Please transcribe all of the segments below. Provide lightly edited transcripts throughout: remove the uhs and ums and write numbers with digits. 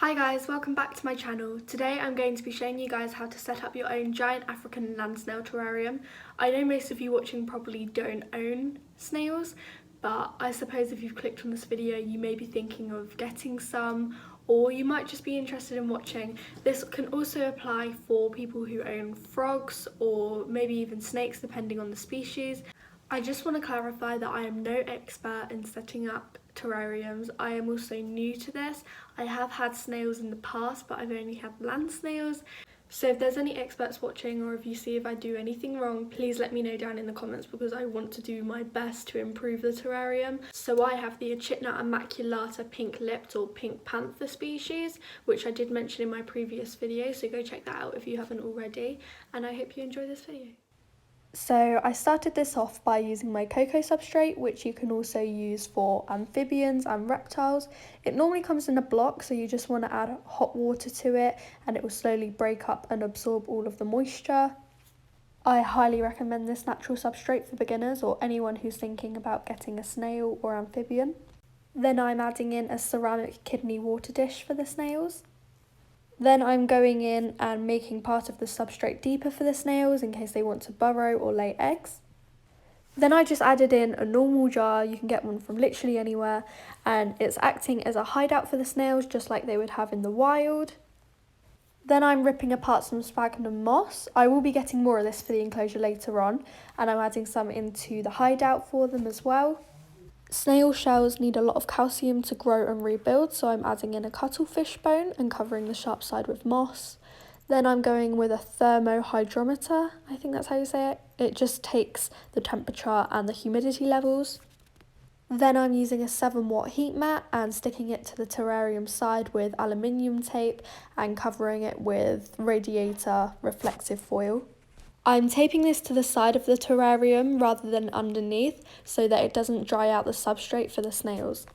Hi guys, welcome back to my channel. Today I'm going to be showing you guys how to set up your own giant African land snail terrarium. I know most of you watching probably don't own snails, but I suppose if you've clicked on this video you may be thinking of getting some, or you might just be interested in watching. This can also apply for people who own frogs or maybe even snakes depending on the species. I just want to clarify that I am no expert in setting up terrariums. I am also new to this. I have had snails in the past, but I've only had land snails. So if there's any experts watching, or if you see if I do anything wrong, please let me know down in the comments because I want to do my best to improve the terrarium. So I have the Achatina Immaculata pink-lipped or pink panther species, which I did mention in my previous video, so go check that out if you haven't already, and I hope you enjoy this video. So I started this off by using my cocoa substrate, which you can also use for amphibians and reptiles. It normally comes in a block, so you just want to add hot water to it and it will slowly break up and absorb all of the moisture. I highly recommend this natural substrate for beginners or anyone who's thinking about getting a snail or amphibian. Then I'm adding in a ceramic kidney water dish for the snails. Then I'm going in and making part of the substrate deeper for the snails in case they want to burrow or lay eggs. Then I just added in a normal jar, you can get one from literally anywhere, and it's acting as a hideout for the snails just like they would have in the wild. Then I'm ripping apart some sphagnum moss. I will be getting more of this for the enclosure later on, and I'm adding some into the hideout for them as well. Snail shells need a lot of calcium to grow and rebuild, so I'm adding in a cuttlefish bone and covering the sharp side with moss. Then I'm going with a thermohydrometer, I think that's how you say it. It just takes the temperature and the humidity levels. Then I'm using a 7-watt heat mat and sticking it to the terrarium side with aluminium tape and covering it with radiator reflective foil. I'm taping this to the side of the terrarium rather than underneath so that it doesn't dry out the substrate for the snails.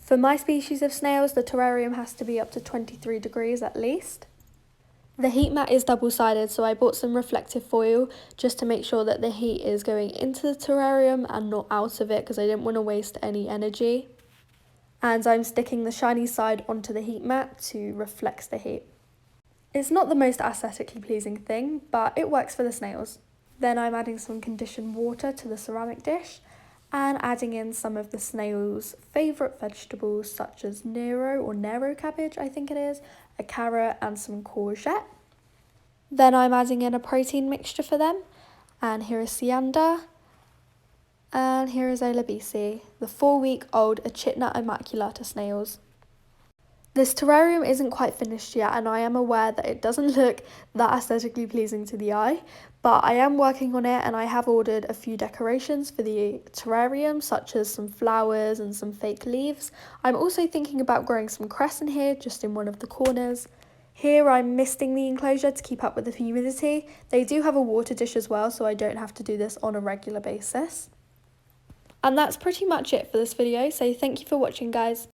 For my species of snails, the terrarium has to be up to 23 degrees at least. The heat mat is double-sided, so I bought some reflective foil just to make sure that the heat is going into the terrarium and not out of it because I didn't want to waste any energy. And I'm sticking the shiny side onto the heat mat to reflect the heat. It's not the most aesthetically pleasing thing, but it works for the snails. Then I'm adding some conditioned water to the ceramic dish and adding in some of the snails' favourite vegetables such as Nero cabbage, I think it is, a carrot and some courgette. Then I'm adding in a protein mixture for them, and here is Sianda, and here is Olabisi, the 4-week-old Achatina Immaculata snails. This terrarium isn't quite finished yet, and I am aware that it doesn't look that aesthetically pleasing to the eye, but I am working on it and I have ordered a few decorations for the terrarium, such as some flowers and some fake leaves. I'm also thinking about growing some cress in here, just in one of the corners. Here I'm misting the enclosure to keep up with the humidity. They do have a water dish as well, so I don't have to do this on a regular basis. And that's pretty much it for this video, so thank you for watching, guys.